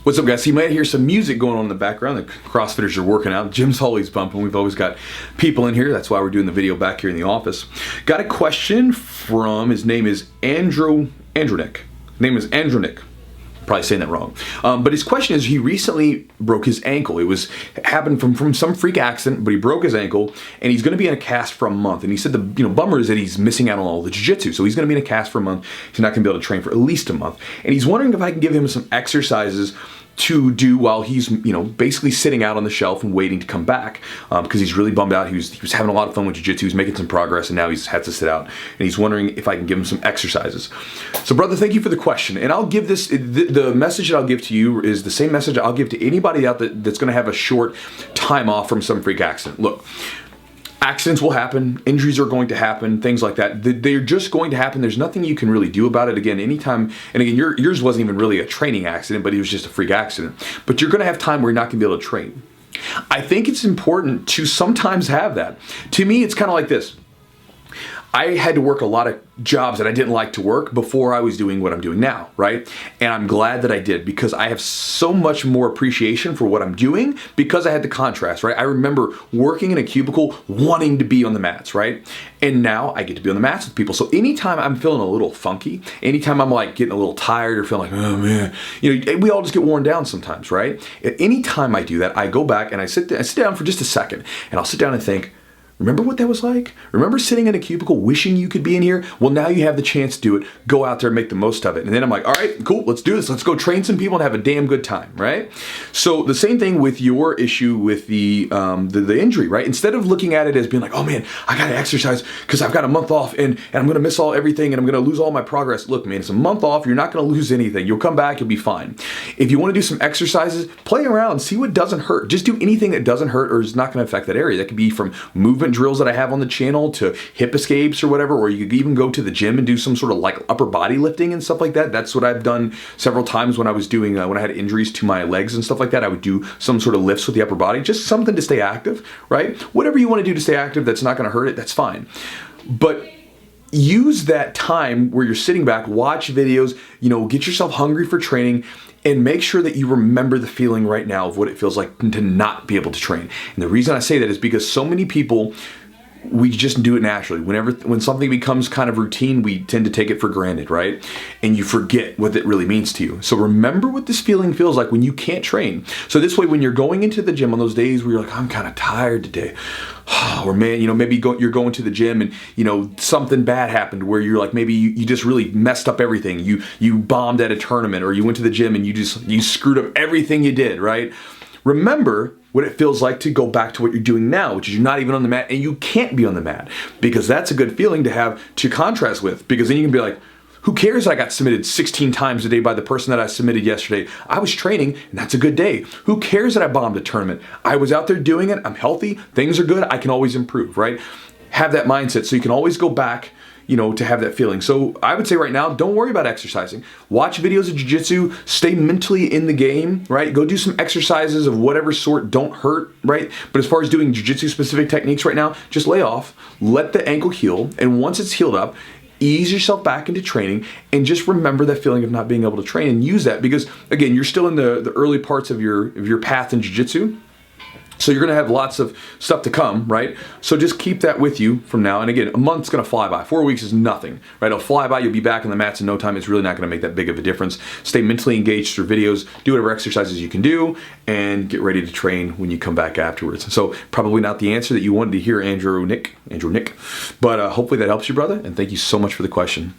What's up, guys? So you might hear some music going on in the background. The CrossFitters are working out. Gym's always bumping. We've always got people in here. That's why we're doing the video back here in the office. Got a question from, his name is Andronic. Probably saying that wrong. But his question is, he recently broke his ankle. It happened from some freak accident, but he broke his ankle, and he's going to be in a cast for a month. And he said the bummer is that he's missing out on all the jiu-jitsu. So he's going to be in a cast for a month. He's not going to be able to train for at least a month. And he's wondering if I can give him some exercises to do while he's basically sitting out on the shelf and waiting to come back, because he's really bummed out. He was having a lot of fun with jiu-jitsu. He's making some progress, and now he's had to sit out, and he's wondering if I can give him some exercises. So brother, thank you for the question, and I'll give this, the message that I'll give to you is the same message I'll give to anybody out that's going to have a short time off from some freak accident. Look, accidents will happen, injuries are going to happen, things like that. They're just going to happen. There's nothing you can really do about it. Again, anytime, and again, yours wasn't even really a training accident, but it was just a freak accident. But you're going to have time where you're not going to be able to train. I think it's important to sometimes have that. To me, it's kind of like this. I had to work a lot of jobs that I didn't like to work before I was doing what I'm doing now, right? And I'm glad that I did, because I have so much more appreciation for what I'm doing because I had the contrast, right? I remember working in a cubicle wanting to be on the mats, right? And now I get to be on the mats with people. So anytime I'm feeling a little funky, anytime I'm like getting a little tired or feeling like, oh man, we all just get worn down sometimes, right? Anytime I do that, I go back and I sit down for just a second, and I'll sit down and think, remember what that was like? Remember sitting in a cubicle wishing you could be in here? Well, now you have the chance to do it. Go out there and make the most of it. And then I'm like, all right, cool, let's do this. Let's go train some people and have a damn good time, right? So the same thing with your issue with the injury, right? Instead of looking at it as being like, oh man, I gotta exercise because I've got a month off and I'm gonna miss everything and I'm gonna lose all my progress. Look, man, it's a month off. You're not gonna lose anything. You'll come back, you'll be fine. If you wanna do some exercises, play around, see what doesn't hurt. Just do anything that doesn't hurt or is not gonna affect that area. That could be from movement drills that I have on the channel to hip escapes or whatever, or you could even go to the gym and do some sort of like upper body lifting and stuff like that. That's what I've done several times when I was doing, when I had injuries to my legs and stuff like that. I would do some sort of lifts with the upper body, just something to stay active, right? Whatever you want to do to stay active that's not going to hurt it, that's fine. But use that time where you're sitting back, watch videos, get yourself hungry for training, and make sure that you remember the feeling right now of what it feels like to not be able to train. And the reason I say that is because so many people, we just do it naturally. When something becomes kind of routine, we tend to take it for granted, right? And you forget what it really means to you. So remember what this feeling feels like when you can't train. So this way, when you're going into the gym on those days where you're like, I'm kind of tired today, or man, maybe you're going to the gym and something bad happened where you're like, maybe you just really messed up everything. You bombed at a tournament, or you went to the gym and you screwed up everything you did, right? Remember what it feels like to go back to what you're doing now, which is you're not even on the mat and you can't be on the mat, because that's a good feeling to have to contrast with, because then you can be like, who cares that I got submitted 16 times a day by the person that I submitted yesterday? I was training and that's a good day. Who cares that I bombed a tournament? I was out there doing it. I'm healthy. Things are good. I can always improve, right? Have that mindset so you can always go back to have that feeling. So I would say right now, don't worry about exercising. Watch videos of jiu-jitsu, stay mentally in the game, right? Go do some exercises of whatever sort don't hurt, right? But as far as doing jiu-jitsu specific techniques right now, just lay off, let the ankle heal, and once it's healed up, ease yourself back into training, and just remember that feeling of not being able to train and use that, because again, you're still in the early parts of your path in jiu-jitsu. So you're going to have lots of stuff to come, right? So just keep that with you from now. And again, a month's going to fly by. 4 weeks is nothing, right? It'll fly by. You'll be back on the mats in no time. It's really not going to make that big of a difference. Stay mentally engaged through videos. Do whatever exercises you can do, and get ready to train when you come back afterwards. So probably not the answer that you wanted to hear, Andronic. But hopefully that helps you, brother. And thank you so much for the question.